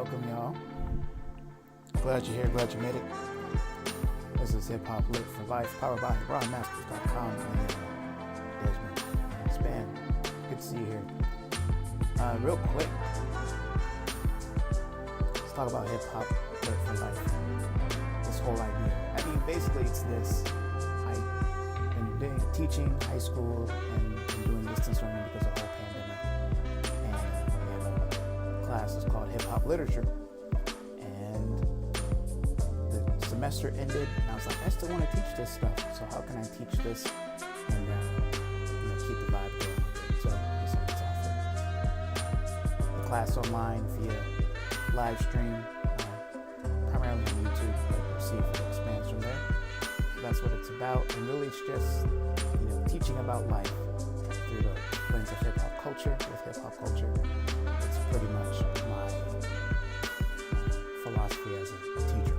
Welcome, y'all. Glad you're here. Glad you made it. This is Hip Hop Lit for Life, powered by RonMasters.com and Desmond Span. Good to see you here. Real quick, let's talk about Hip Hop Lit for Life. This whole idea. I mean, basically, it's this. I've been teaching high school and doing distance learning because of the whole pandemic. And we have a class is called Hip Hop Literature. And the semester ended, and I was like, I still want to teach this stuff. So how can I teach this and keep the vibe going with it? So this is what it's offered. The class online via live stream, primarily on YouTube, but we'll see if it expands from there. So that's what it's about, and really it's just teaching about life through the lens of hip hop culture with hip hop culture. It's pretty much my philosophy as a teacher.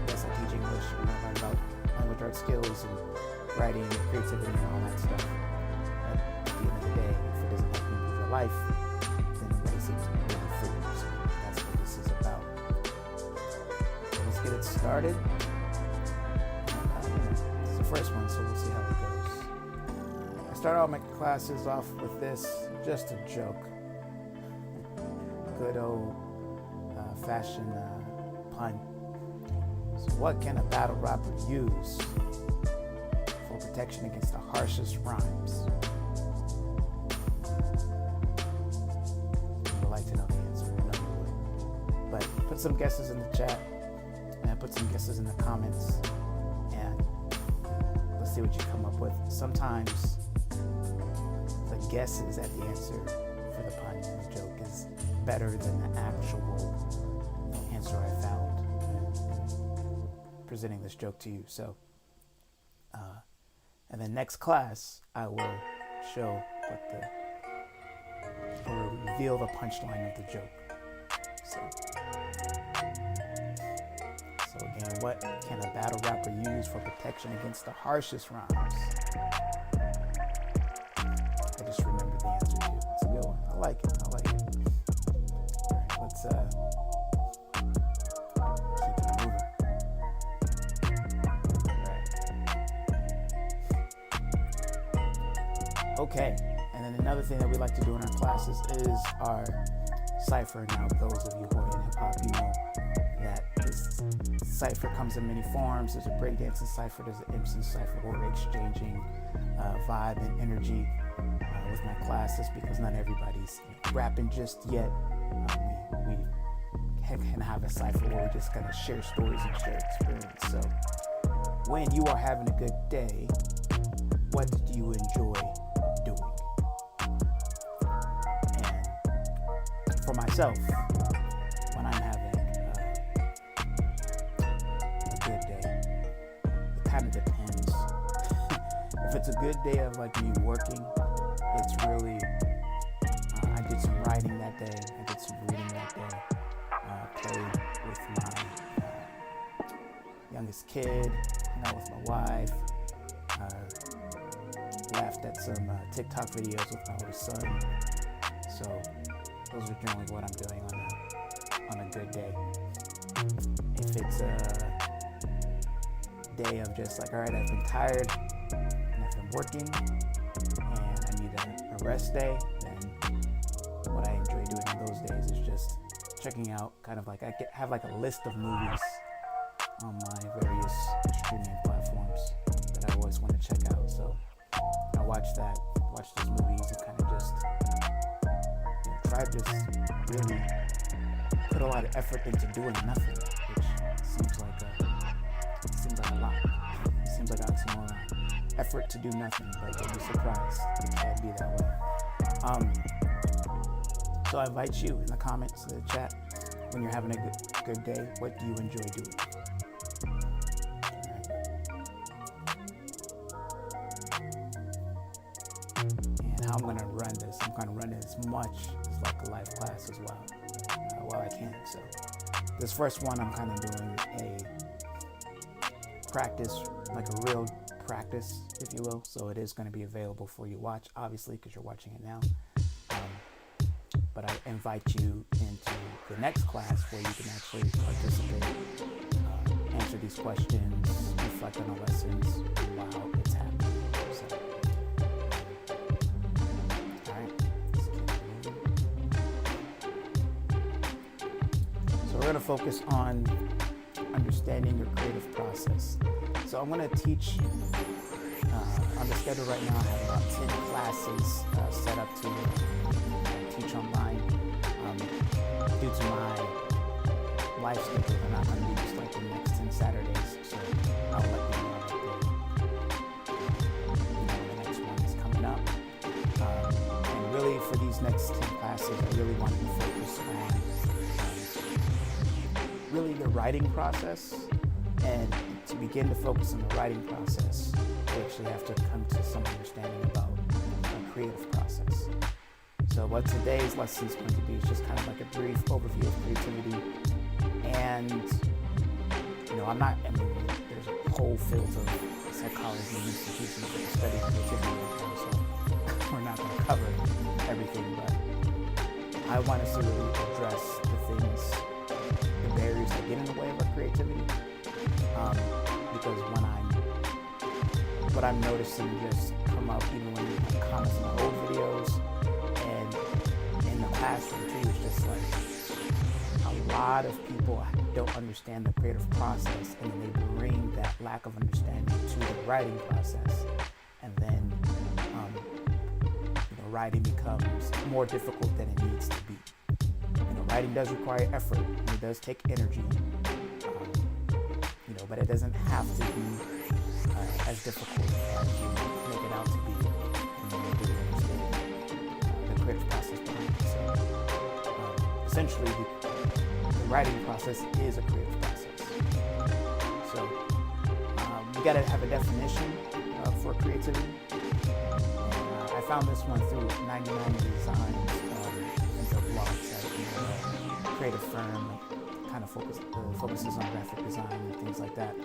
Yes, I teach English. I learn about language arts skills and writing and creativity and all that stuff. But at the end of the day, if it doesn't help you improve your life, then what is it really for? So that's what this is about. So let's get it started. It's the first one, so we'll see how it goes. I start all my classes off with this, just a joke. Good old fashion pun. So what can a battle rapper use for protection against the harshest rhymes? I would like to know the answer. I know you would. But put some guesses in the chat and put some guesses in the comments and let's see what you come up with. Sometimes the guesses at the answer for the pun and the joke is better than the actual answer I found in presenting this joke to you. So, and then next class, I will show or reveal the punchline of the joke. So again, what can a battle rapper use for protection against the harshest rhymes? I just remembered the answer too. It's a good one. I like it. All right, let's keep it moving. All right. Okay, and then another thing that we like to do in our classes is our cipher. Now, those of you who are in hip hop, you know that this cipher comes in many forms. There's a breakdancing cipher, there's an MC cipher, where we're exchanging vibe and energy with my classes because not everybody's rapping just yet. We can have a cipher where we're just gonna share stories and share experience. So when you are having a good day, what do you enjoy doing? And for myself, when I'm having a good day, it kind of depends. If it's a good day of like me working, it's really, I did some writing that day, I did some reading that day, played with my youngest kid, hung out with my wife, laughed at some TikTok videos with my oldest son. So those are generally what I'm doing on a good day. If it's a day of just like, all right, I've been tired and I've been working and I need a rest day, then what I enjoy doing on those days is just checking out kind of like, I have like a list of movies on my various streaming platforms that I always want to check out. So I watch those movies and kind of just try to just really put a lot of effort into doing nothing, which seems like a lot. It seems like oxymoron. Effort to do nothing, but you'll be surprised. It can't be that way. So I invite you in the comments, in the chat, when you're having a good day, what do you enjoy doing? And how I'm going to run this, I'm going to run it as much as like a live class as well, while I can. So this first one, I'm kind of doing a practice, like a real practice, if you will. So it is going to be available for you to watch, obviously, because you're watching it now. But I invite you into the next class where you can actually participate, answer these questions, reflect on the lessons while it's happening. So, all right, let's keep moving. So we're going to focus on understanding your creative process. So I'm going to teach on the schedule right now. I have about 10 classes set up to teach online. Due to my life schedule, they're not going to be just like the next 10 Saturdays. So I'll let you know that the next one is coming up. And really, for these next 10 classes, I really wanted to focus on really the writing process. And to begin to focus on the writing process, we actually have to come to some understanding about a creative process. So what today's lesson is going to be is just kind of like a brief overview of creativity. And, there's a whole field of psychology and institutions that study creativity right now, so we're not going to cover everything, but I want us to really address the barriers that get in the way of our creativity. Because what I'm noticing just come up even when you have comments in my old videos and in the classroom too, it's just like a lot of people don't understand the creative process, and then they bring that lack of understanding to the writing process, and then writing becomes more difficult than it needs to be. Writing does require effort, and it does take energy. But it doesn't have to be as difficult as you make it out to be when you really understand the creative process behind it. So, essentially, the writing process is a creative process. So, you got to have a definition for creativity. And I found this one through 99 Designs and their blog site, a creative firm. Kind of focuses on graphic design and things like that.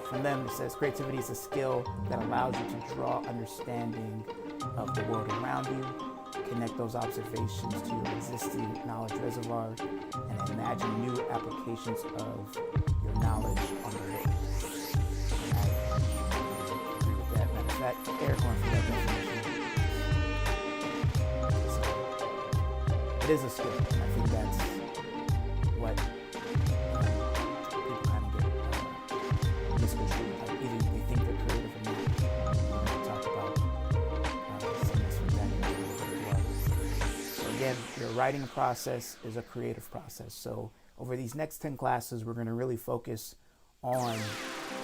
From them, it says creativity is a skill that allows you to draw understanding of the world around you, connect those observations to your existing knowledge reservoir, and imagine new applications of your knowledge on the world. And I agree with that. Matter of fact, air horn for that definition. So, it is a skill, and I think that's what people kind of get misconstrued. Like either they think they're creative or not. We'll talk about some of this with that here a little bit as well. So again, your writing process is a creative process. So over these next 10 classes, we're going to really focus on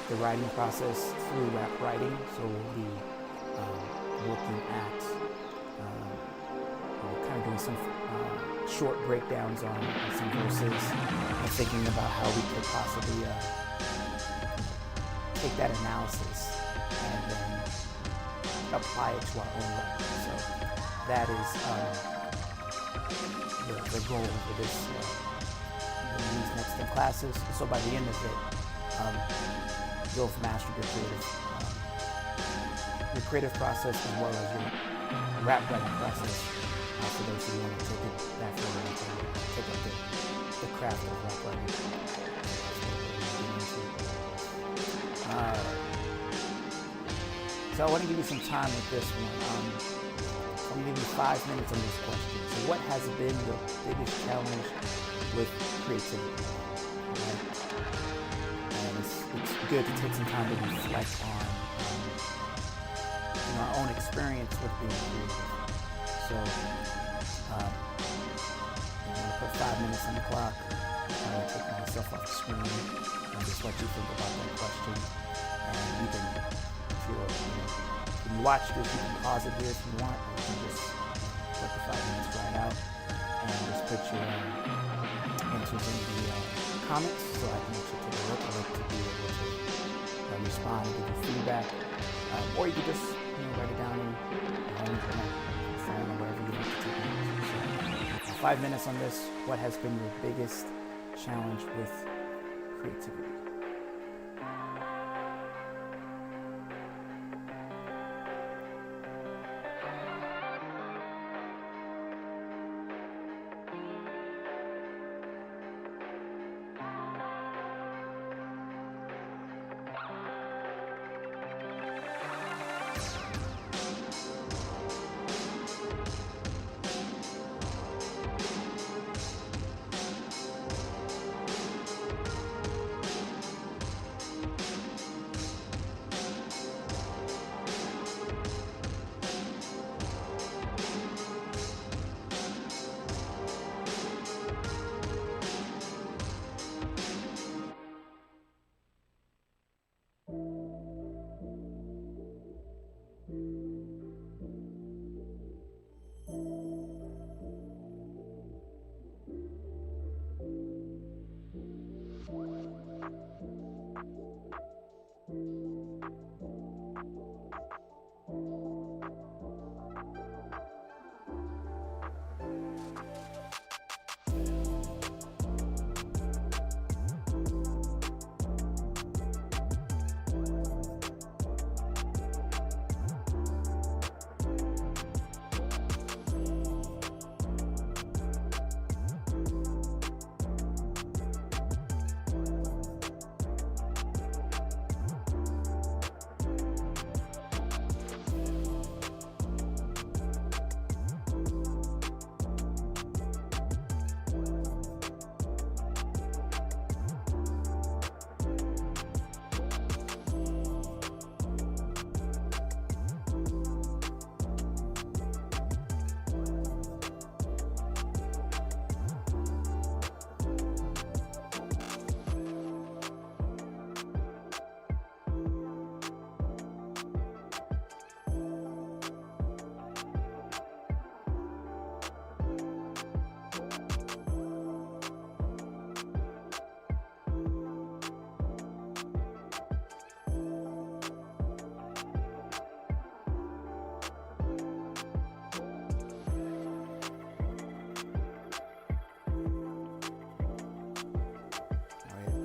the writing process through rap writing. So we'll be looking at kind of doing some short breakdowns on some verses and thinking about how we could possibly take that analysis and then apply it to our own writing. So that is the goal for these next 10 classes. So by the end of it, you'll have mastered your creative process as well as your rap writing process. For those who want to take it that further and take up the craft of rap writing. So I want to give you some time with this one. I'm going to give you 5 minutes on this question. So what has been your biggest challenge with creativity? Right? And it's good to take some time to reflect on our own experience with being creative. So I'm going to put 5 minutes on the clock. I'm going to take myself off the screen and just let you think about that question. And you can, when you watch this, you can pause it here if you want, or you can just let the 5 minutes ride out and just put your answers in the comments so I can actually take a look. I like to be able to respond and give you feedback. Or you can just write it down in your own journal. Or wherever you want to take it. So, 5 minutes on this. What has been your biggest challenge with creativity?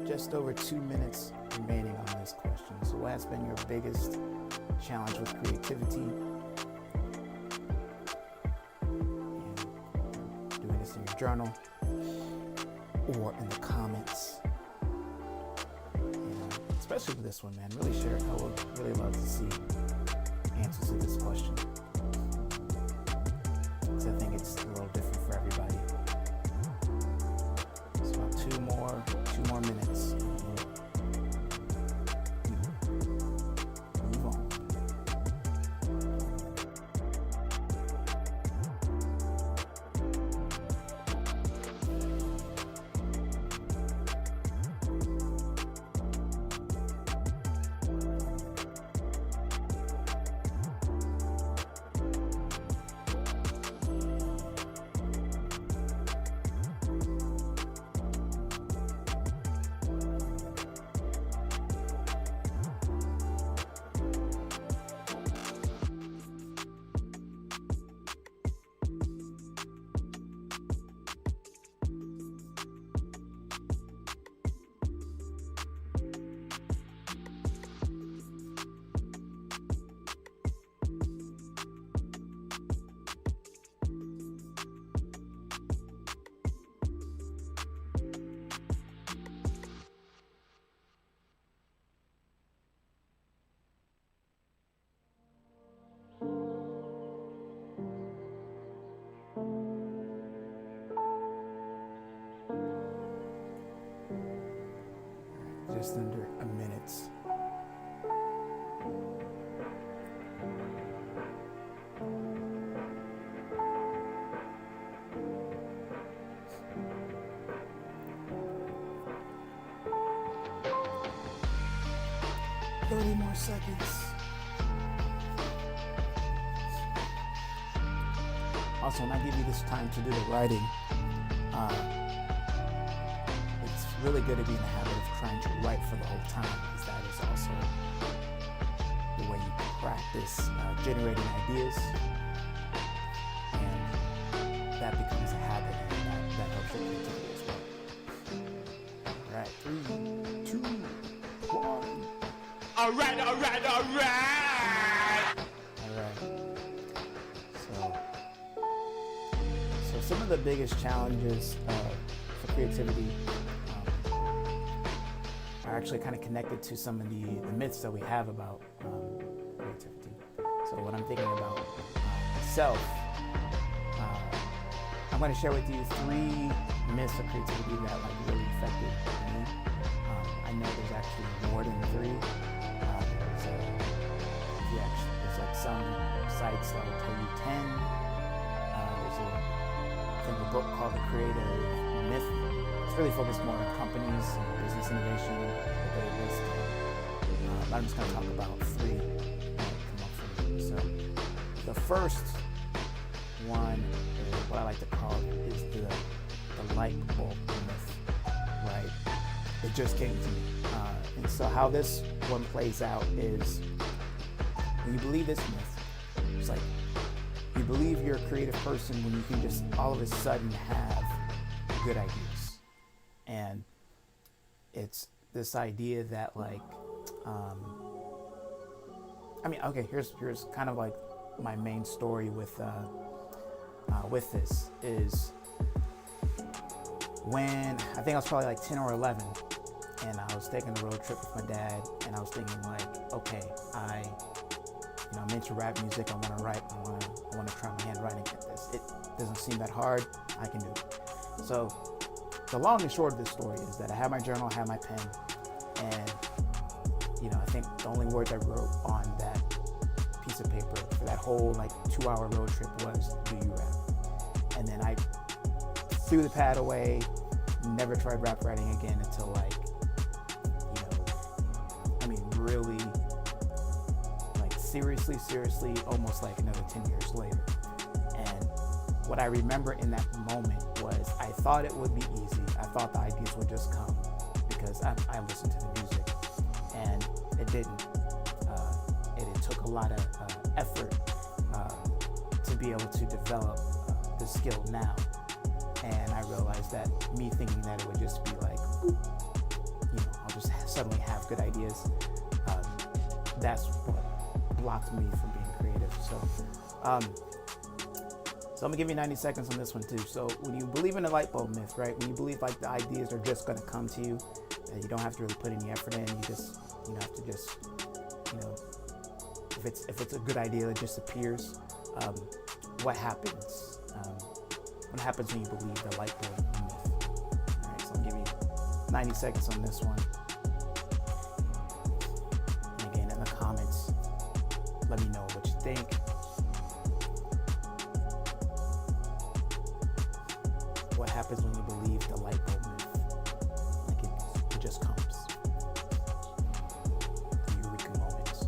Just over 2 minutes remaining on this question. So what has been your biggest challenge with creativity? And doing this in your journal or in the comments. And especially for this one, man, really share it. I would really love to see answers to this question. Because I think it's a little different for everybody. So about two more minutes. Move on. Just under a minute. Thirty more seconds. Also, when I give you this time to do the writing, it's really good to be in the habit of trying to write for the whole time, because that is also the way you practice generating ideas, and that becomes a habit, and that helps your creativity as well. All right, 3, 2, 1. All right. All right. So some of the biggest challenges for creativity are actually kind of connected to some of the myths that we have about creativity. So when I'm thinking about myself, I'm going to share with you 3 myths of creativity that really affected me. I know there's actually more than 3. There's like some sites that will tell you 10. There's a book called The Creative Myth. It's really focused more on companies and business innovation that they list. But I'm just going to talk about 3 that come up for me. So the first one, what I like to call it, is the light bulb myth, right? It just came to me. And so how this one plays out is, when you believe this myth, it's like you believe you're a creative person when you can just all of a sudden have good ideas. And it's this idea that like, here's kind of like my main story with this is when I think I was probably like 10 or 11, and I was taking a road trip with my dad, and I was thinking like, okay, I'm into rap music. I want to write. I want to try my handwriting at this. It doesn't seem that hard. I can do it. So the long and short of this story is that I had my journal, I had my pen, and I think the only words I wrote on that piece of paper for that whole like 2-hour road trip was, "Do you rap?" And then I threw the pad away, never tried rap writing again until like, really like seriously, almost like another 10 years later. And what I remember in that moment was I thought it would be easy. I thought the ideas would just come because I listened to the music, and it didn't. It took a lot of effort to be able to develop the skill now. And I realized that me thinking that it would just be like, I'll just suddenly have good ideas, that's what blocked me from being creative. So I'm gonna give you 90 seconds on this one too. So when you believe in the light bulb myth, right? When you believe like the ideas are just gonna come to you, you don't have to really put any effort in. You just, have to just, if it's a good idea, it just appears. What happens? What happens when you believe the light bulb myth? All right, so I'm gonna give you 90 seconds on this one. Comments, let me know what you think. What happens when you believe the light bulb myth? Like it just comes. The eureka moments.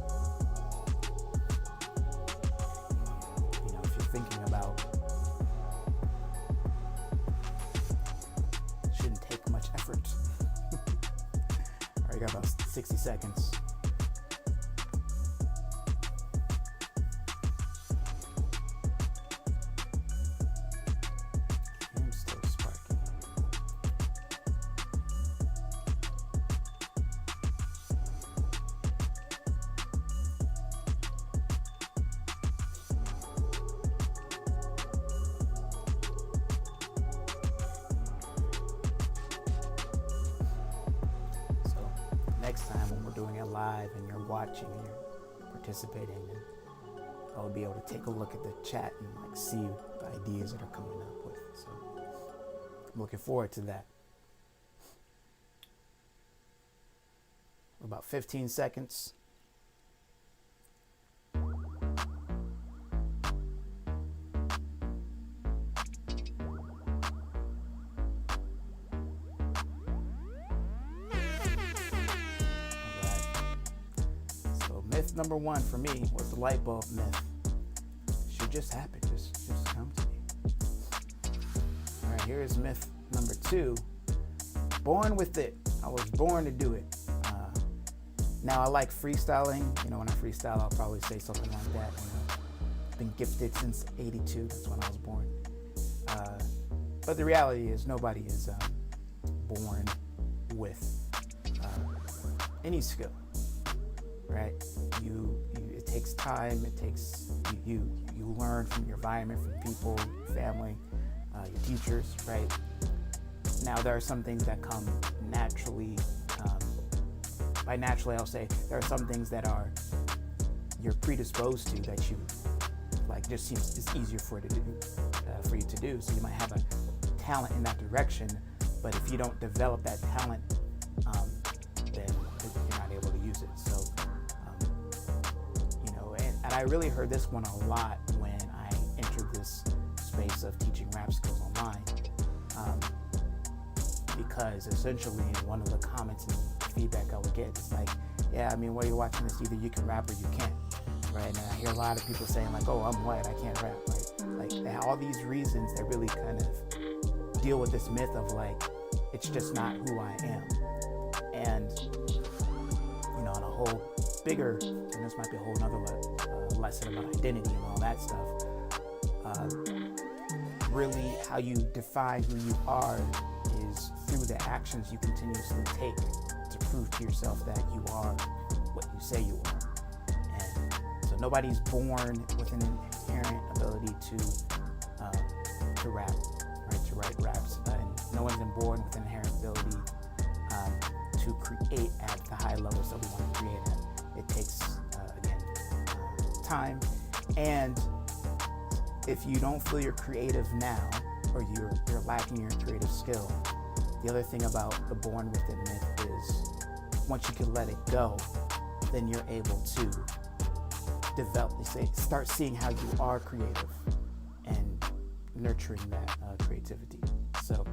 If you're thinking about, it shouldn't take much effort. All right, you got about 60 seconds. Next time when we're doing it live and you're watching and you're participating, and I'll be able to take a look at the chat and like see the ideas that are coming up with. So I'm looking forward to that. About 15 seconds. Myth number one for me was the light bulb myth. It should just happen, just come to me. All right, here is myth number two. Born with it. I was born to do it. Now I like freestyling. When I freestyle, I'll probably say something like that. I've been gifted since '82. That's when I was born. But the reality is nobody is born with any skill. Right? It takes time. It takes you learn from your environment, from people, your family, your teachers. Right? Now there are some things that come naturally. By naturally, I'll say there are some things that you're predisposed to that you like. Just seems it's easier for you to do. So you might have a talent in that direction, but if you don't develop that talent, then you're not able to use it. So. And I really heard this one a lot when I entered this space of teaching rap skills online, because essentially one of the comments and feedback I would get is like, while you're watching this, either you can rap or you can't, right? And I hear a lot of people saying like, oh, I'm white, I can't rap, right? Like they have all these reasons that really kind of deal with this myth of like, it's just not who I am. And on a whole bigger, and this might be a whole nother lesson about identity and all that stuff. Really, how you define who you are is through the actions you continuously take to prove to yourself that you are what you say you are. And so nobody's born with an inherent ability to rap, right? To write raps, and no one's been born with an inherent ability to create at the high levels that we want to create at. It takes time, and if you don't feel you're creative now, or you're lacking your creative skill, the other thing about the born with it myth is once you can let it go, then you're able to start seeing how you are creative and nurturing that creativity. So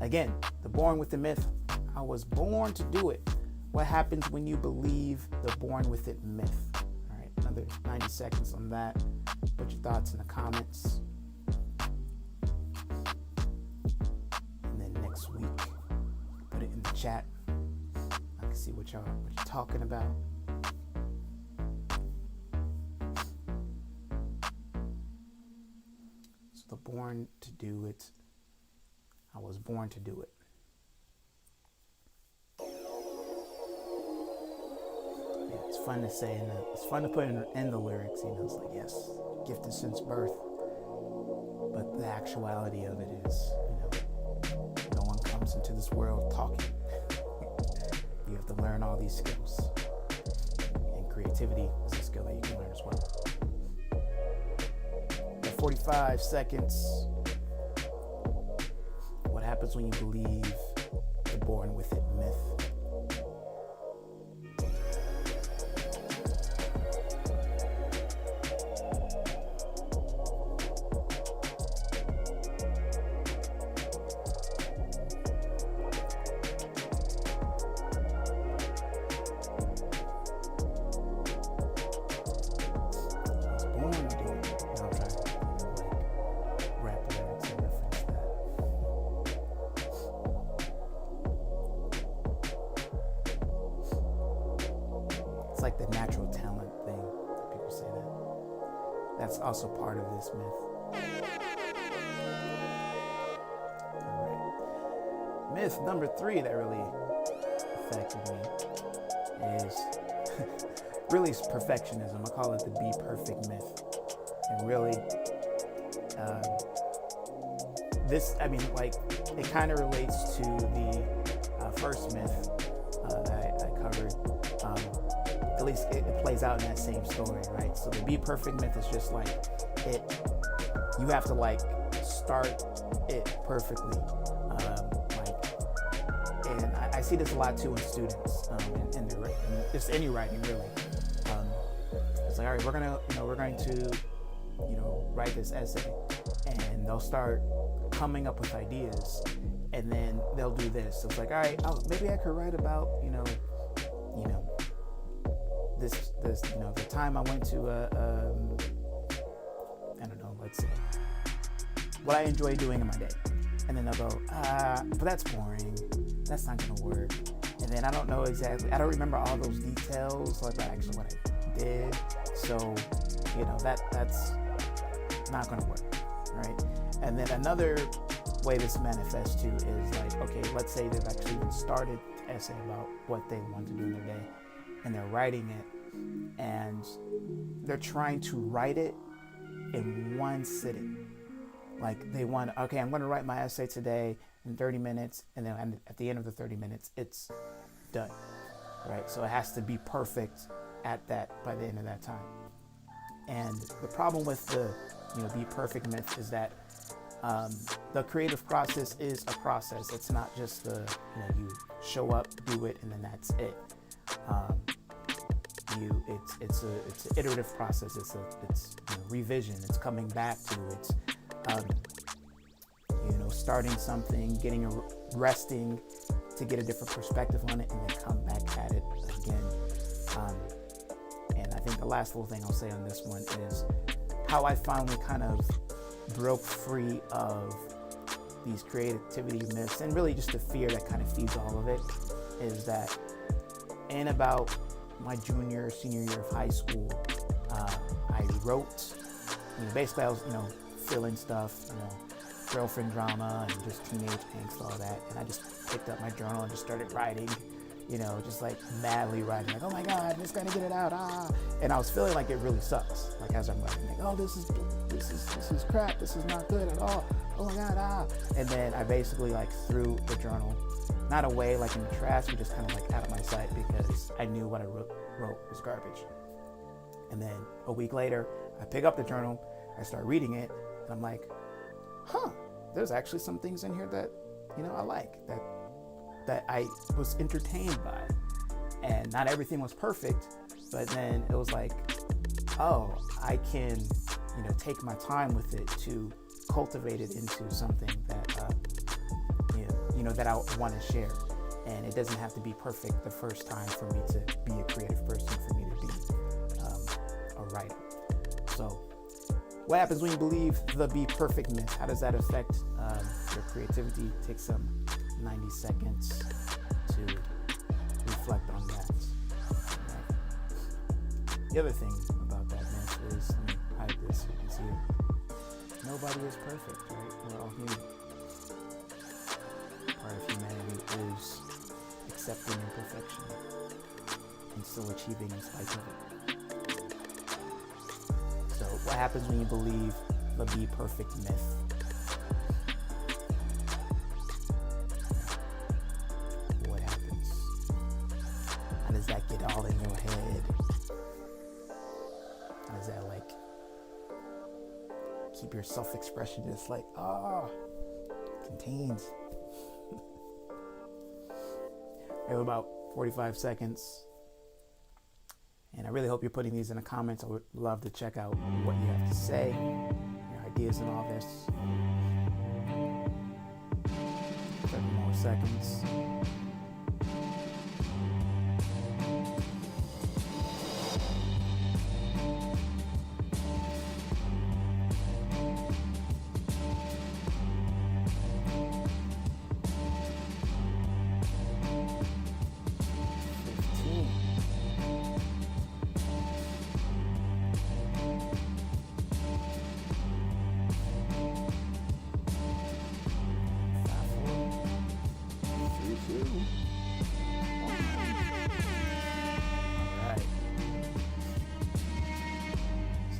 again, the born with the myth, I was born to do it. What happens when you believe the born with it myth? All right, another 90 seconds on that. Put your thoughts in the comments. And then next week, put it in the chat. I can see what you're talking about. So the born to do it. I was born to do it. Yeah, it's fun to say, and it's fun to put in the lyrics. It's like, yes, gifted since birth. But the actuality of it is, no one comes into this world talking. You have to learn all these skills. And creativity is a skill that you can learn as well. 45 seconds. What happens when you believe the born with it myth? Like the natural talent thing. People say that. That's also part of this myth. All right. Myth number 3 that really affected me is really perfectionism. I call it the be perfect myth. And really, it kind of relates to the first myth that I covered. At least it plays out in that same story, right? So the be perfect myth is just like it. You have to start it perfectly. And I see this a lot too in students, in their writing, just any writing really. It's like, all right, we're going to write this essay, and they'll start coming up with ideas, and then they'll do this. So it's like, all right, maybe I could write about this the time I went to let's say what I enjoy doing in my day, and then they'll go, but that's boring, that's not gonna work, and then I don't remember all those details, like actually what I did, so that's not gonna work, right? And then another way this manifests too is like, okay, let's say they've actually even started the essay about what they want to do in their day, and they're writing it, and they're trying to write it in one sitting. Like I'm going to write my essay today in 30 minutes, and then at the end of the 30 minutes, it's done, right? So it has to be perfect by the end of that time. And the problem with the, be perfect myth is that the creative process is a process. It's not just you show up, do it, and then that's it. It's an iterative process. It's revision. It's coming back to it. Starting something, resting to get a different perspective on it, and then come back at it again. And I think the last little thing I'll say on this one is how I finally kind of broke free of these creativity myths, and really just the fear that kind of feeds all of it, is that in about my senior year of high school, I wrote, basically I was, feeling stuff, girlfriend drama and just teenage angst, all that. And I just picked up my journal and just started writing, just like madly writing, like, oh my God, I just gotta get it out, And I was feeling like it really sucks. Like as I'm writing, like, oh, this is crap, this is not good at all. Oh my God, And then I basically like threw the journal, not away like in the trash, but just kind of like out of my sight because I knew what I wrote was garbage. And then a week later, I pick up the journal, I start reading it, and I'm like, there's actually some things in here that, I like, that I was entertained by. And not everything was perfect, but then it was like, oh, I can, take my time with it to cultivate it into something that, that I want to share. And it doesn't have to be perfect the first time for me to be a creative person, for me to be a writer. So what happens when you believe the be perfect myth? How does that affect your creativity? Take some 90 seconds to reflect on that. The other thing about that myth is, let me hide this, you can see it. Nobody is perfect, right? We're all human. Part of humanity is accepting imperfection and still achieving in spite of it. So what happens when you believe the be perfect myth? What happens? How does that get all in your head? How does that keep your self-expression just contained? We have about 45 seconds. And I really hope you're putting these in the comments. I would love to check out what you have to say, your ideas and all this. 7 more seconds.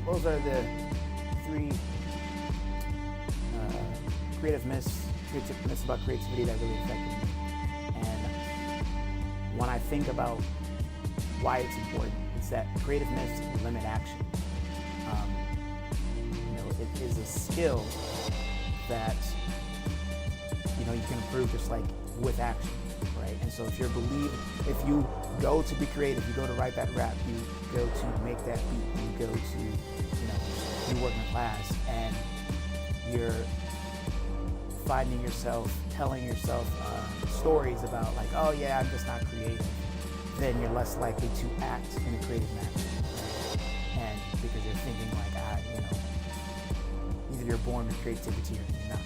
Those are the 3 creative myths about creativity that really affected me. And when I think about why it's important, it's that creative myths limit action. It is a skill that you can improve just like with action, right? And so if you go to be creative, you go to write that rap, you go to make that beat, you go to you work in class, and you're finding yourself telling yourself stories about like, oh yeah, I'm just not creative, then you're less likely to act in a creative manner, right? And because you're thinking like, either you're born with creativity or you're not.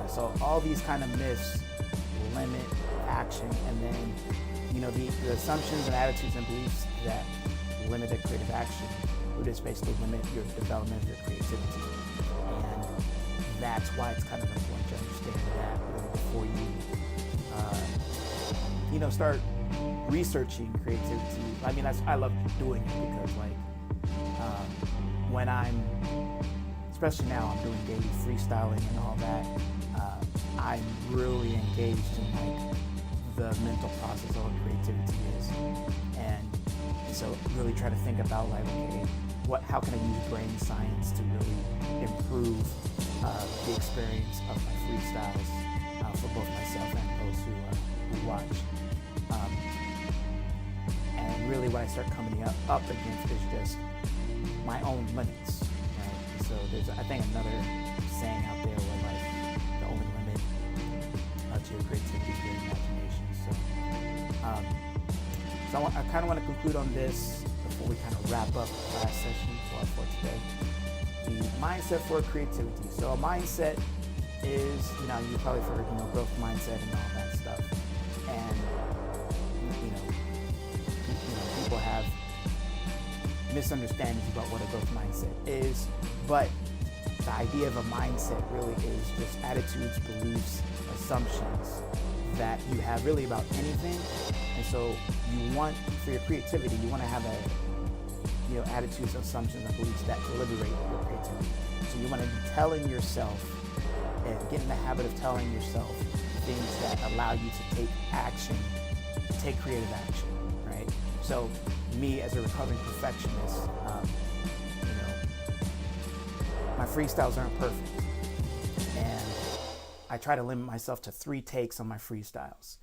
So all these kind of myths limit action, and then the assumptions and attitudes and beliefs that limit the creative action would just basically limit your development of your creativity. And that's why it's kind of important to understand that before you start researching creativity. I mean, I love doing it because when especially now I'm doing daily freestyling and all that, I'm really engaged in the mental process of what creativity is. And so really try to think about okay, how can I use brain science to really improve the experience of my freestyles for both myself and those who watch. And really what I start coming up against is just my own limits, right? So there's, I think, another saying out there where the only limit to your creativity is your imagination. So I kind of want to conclude on this before we kind of wrap up the last session for today. The mindset for creativity. So a mindset is, you probably heard, growth mindset and all that stuff. And, people have, misunderstandings about what a growth mindset is, but the idea of a mindset really is just attitudes, beliefs, assumptions that you have really about anything. And so you want, for your creativity, you want to have attitudes, assumptions, and beliefs that liberate your creativity. So you want to be telling yourself and get in the habit of telling yourself things that allow you to take action, take creative action, right? So me as a recovering perfectionist, my freestyles aren't perfect. And I try to limit myself to 3 takes on my freestyles.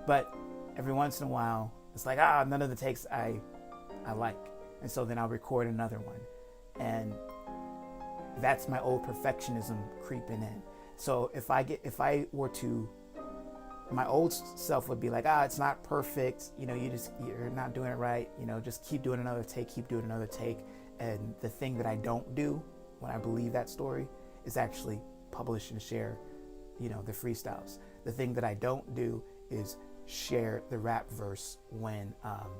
But every once in a while, it's like, none of the takes I like. And so then I'll record another one. And that's my old perfectionism creeping in. So if I were to, my old self would be like, it's not perfect. You're not doing it right. Just keep doing another take. And the thing that I don't do when I believe that story is actually publish and share, the freestyles. The thing that I don't do is share the rap verse when I'm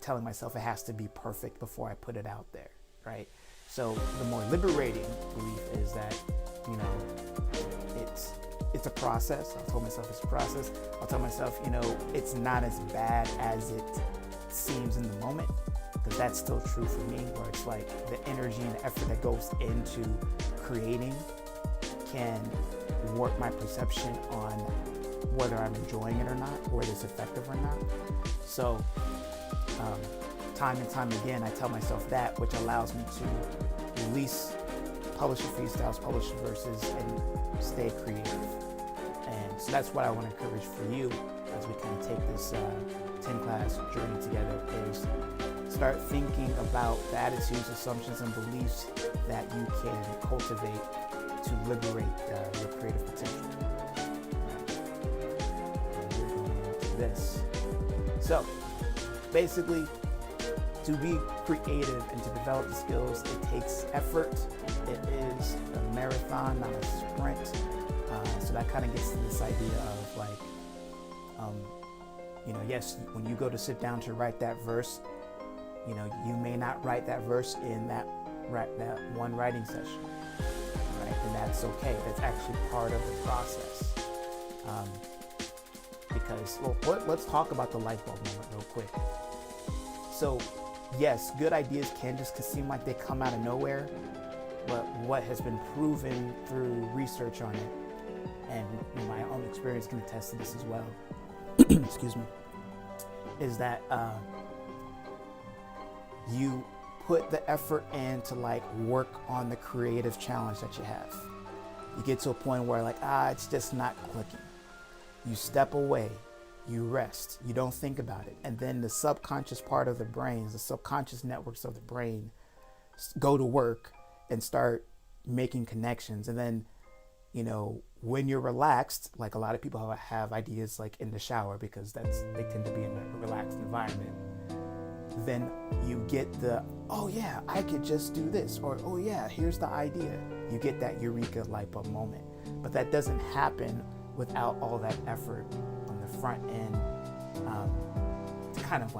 telling myself it has to be perfect before I put it out there, right? So the more liberating belief is that, it's a process. I'll tell myself it's a process. I'll tell myself, it's not as bad as it seems in the moment, because that's still true for me, where it's like the energy and the effort that goes into creating can warp my perception on whether I'm enjoying it or not, or whether it's effective or not. So time and time again, I tell myself that, which allows me to release, publish the freestyles, publish the verses, and stay creative. And so that's what I want to encourage for you as we kind of take this 10-class journey together, is start thinking about the attitudes, assumptions, and beliefs that you can cultivate to liberate your creative potential. And we're going into this. So basically, to be creative and to develop the skills, it takes effort. It is a marathon, not a sprint. So that kind of gets to this idea of like, yes, when you go to sit down to write that verse, you may not write that verse in that one writing session, right? And that's okay. That's actually part of the process. Because, let's talk about the light bulb moment real quick. So, yes, good ideas can just seem like they come out of nowhere, but what has been proven through research on it, and my own experience can attest to this as well, excuse me, is that you put the effort in to work on the creative challenge that you have. You get to a point where it's just not clicking. You step away, you rest, you don't think about it. And then the subconscious part of the brain, the subconscious networks of the brain go to work and start making connections. And then, when you're relaxed, like a lot of people have ideas in the shower, because they tend to be in a relaxed environment. Then you get the, oh yeah, I could just do this, or oh yeah, here's the idea. You get that eureka light bulb moment. But that doesn't happen without all that effort on the front end, to kind of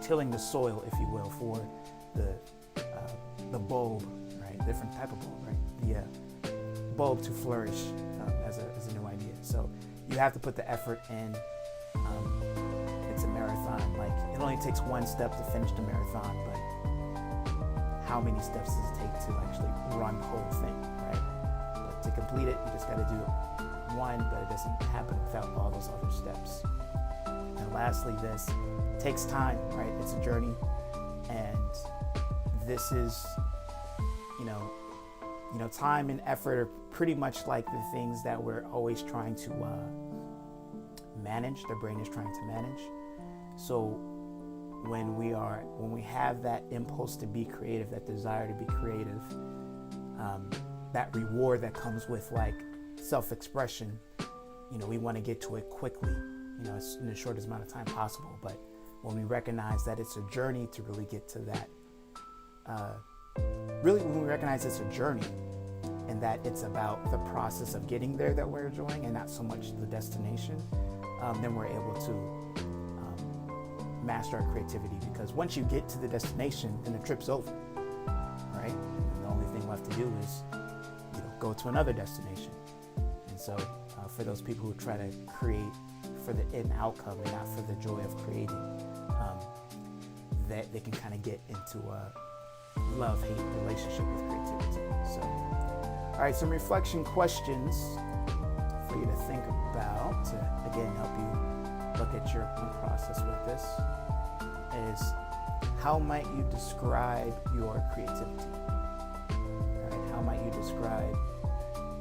tilling the soil, if you will, for the bulb, right? Different type of bulb, right? The bulb to flourish as a new idea. So you have to put the effort in. It's a marathon. It only takes one step to finish the marathon, but how many steps does it take to actually run the whole thing, right? But to complete it, you just got to do one, but it doesn't happen without all those other steps. And lastly, this takes time, right? It's a journey, and this is, time and effort are pretty much like the things that we're always trying to manage. The brain is trying to manage. So when we have that impulse to be creative, that desire to be creative, that reward that comes with self-expression, we want to get to it quickly, in the shortest amount of time possible. But when we recognize that it's a journey to really get to that, when we recognize it's a journey and that it's about the process of getting there that we're enjoying and not so much the destination, then we're able to master our creativity, because once you get to the destination, then the trip's over, right? And the only thing left to do is, go to another destination. And so for those people who try to create for the end outcome and not for the joy of creating, that they can kind of get into a love-hate relationship with creativity. So, all right, some reflection questions for you to think about to, again, help you look at your own process with this is, how might you describe your creativity? All right, how might you describe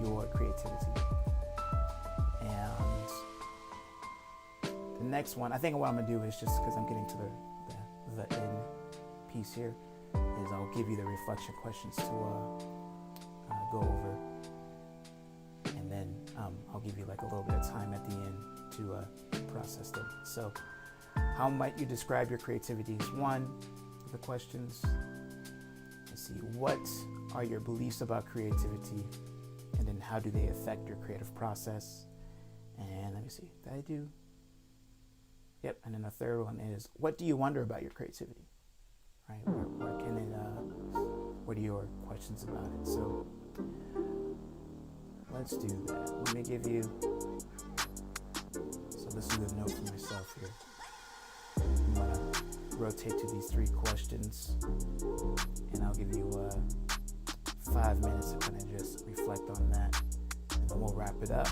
your creativity? And the next one, I think what I'm gonna do is, just because I'm getting to the end piece here, is I'll give you the reflection questions to go over, and then I'll give you like a little bit of time at the end to process them. So, how might you describe your creativity is one of the questions. Let's see, what are your beliefs about creativity, and then how do they affect your creative process? And let me see, did I do? Yep, and then the third one is, what do you wonder about your creativity? Right, where can it, what are your questions about it? So let's do that. Let me give you, so this is a note for myself here. I'm gonna rotate to these three questions, and I'll give you 5 minutes to kind of just reflect on that, and then we'll wrap it up.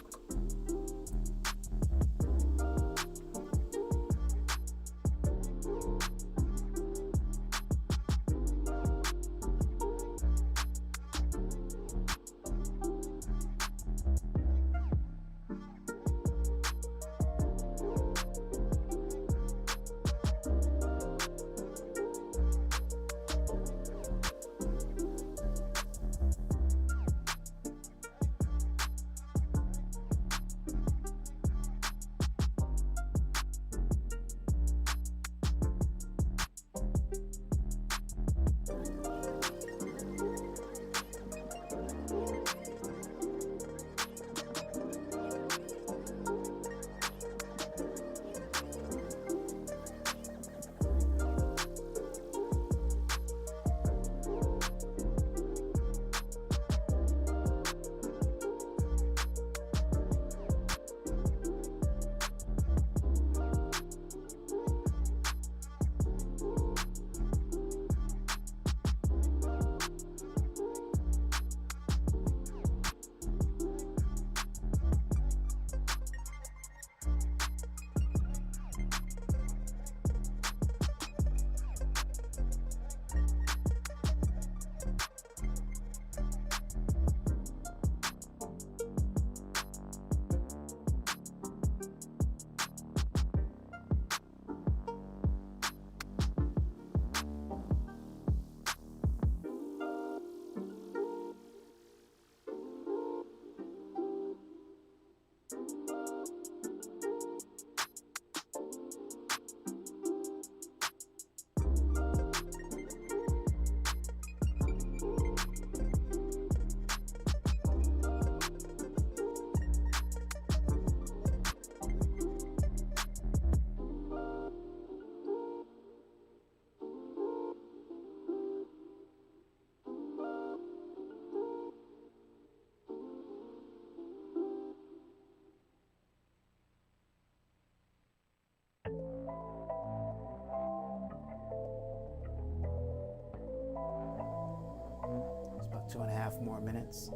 It's about 2.5 more minutes.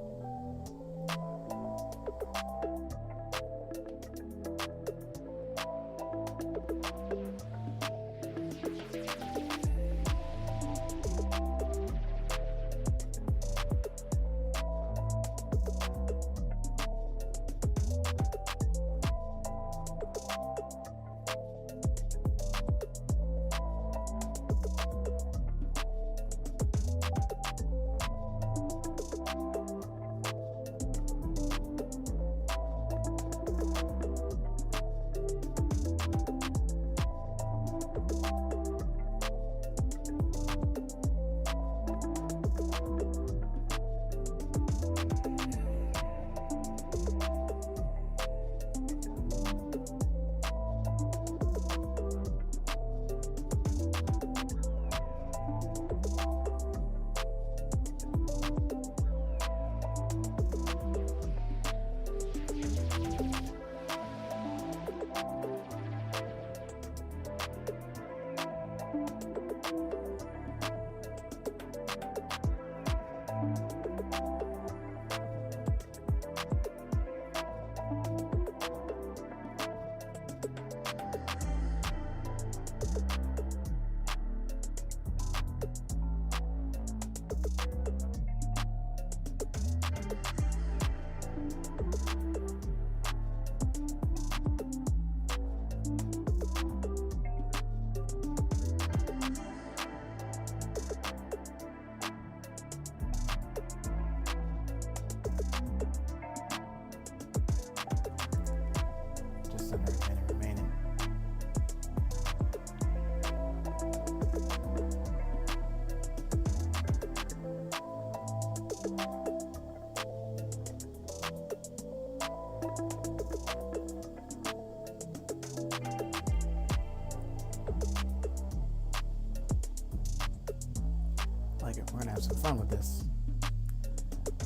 like we're gonna have some fun with this.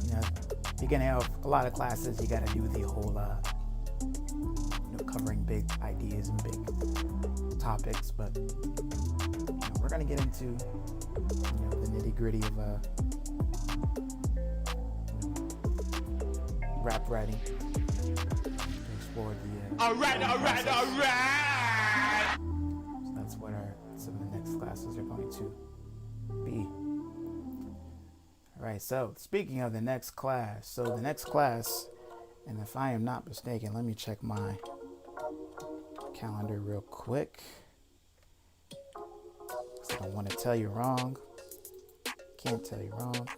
You know, beginning of a lot of classes, you gotta do the whole, covering big ideas and big topics, but we're gonna get into, the nitty-gritty of rap writing. Explore the. All right. So that's what some of the next classes are going to be. All right. So speaking of the next class, and if I am not mistaken, let me check my calendar real quick. I don't want to tell you wrong. Can't tell you wrong.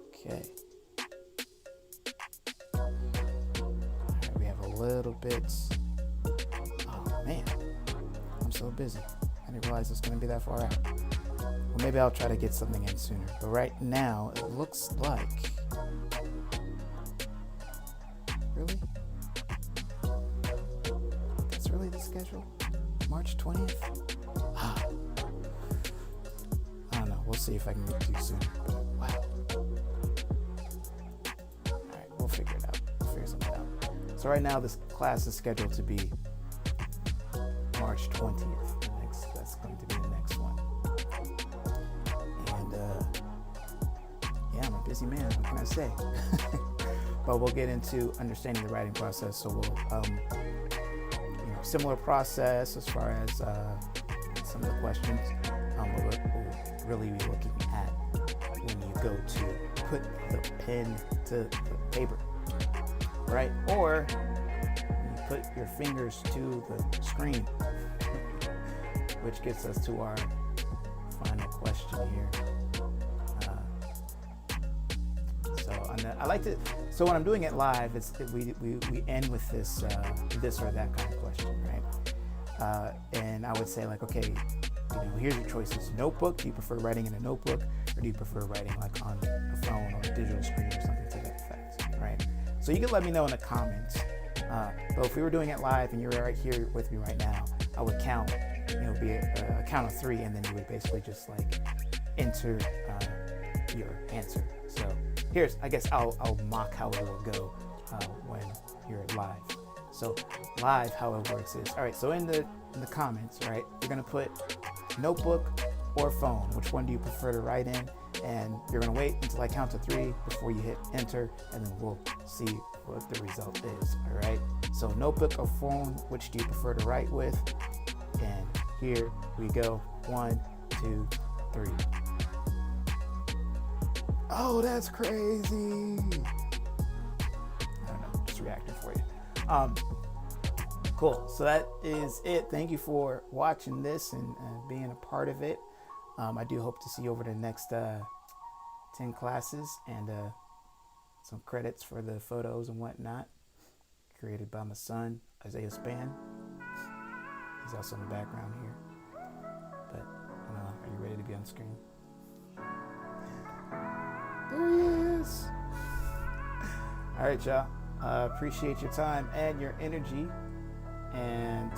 Okay. All right, we have a little bit. Oh man, I'm so busy. I didn't realize it's going to be that far out. Well, maybe I'll try to get something in sooner. But right now, it looks like. Really? That's really the schedule? March 20th? I don't know. We'll see if I can get to you sooner. But wow. Alright, we'll figure it out. We'll figure something out. So right now this class is scheduled to be March 20th. That's going to be the next one. And yeah, I'm a busy man. What can I say? But we'll get into understanding the writing process. So we'll similar process as far as some of the questions. We'll really be looking at when you go to put the pen to the paper, right? Or you put your fingers to the screen, which gets us to our final question here. So when I'm doing it live, we end with this or that kind of question, right? And I would say like, okay, here's your choices. Notebook, do you prefer writing in a notebook, or do you prefer writing like on a phone or a digital screen or something to that effect, right? So you can let me know in the comments. But if we were doing it live and you're right here with me right now, I would count, be a count of 3, and then you would basically just like enter your answer. So I guess I'll mock how it will go when you're live. So live, how it works is, all right, so in the comments, right, you're gonna put notebook or phone. Which one do you prefer to write in? And you're gonna wait until I count to 3 before you hit enter, and then we'll see what the result is, all right? So notebook or phone, which do you prefer to write with? And here we go, 1, 2, 3. Oh, that's crazy. I don't know, just reacting for you. Cool, so that is it. Thank you for watching this and being a part of it. I do hope to see you over the next 10 classes, and some credits for the photos and whatnot, created by my son, Isaiah Span. He's also in the background here. But are you ready to be on screen? There he is. All right, y'all. Appreciate your time and your energy. And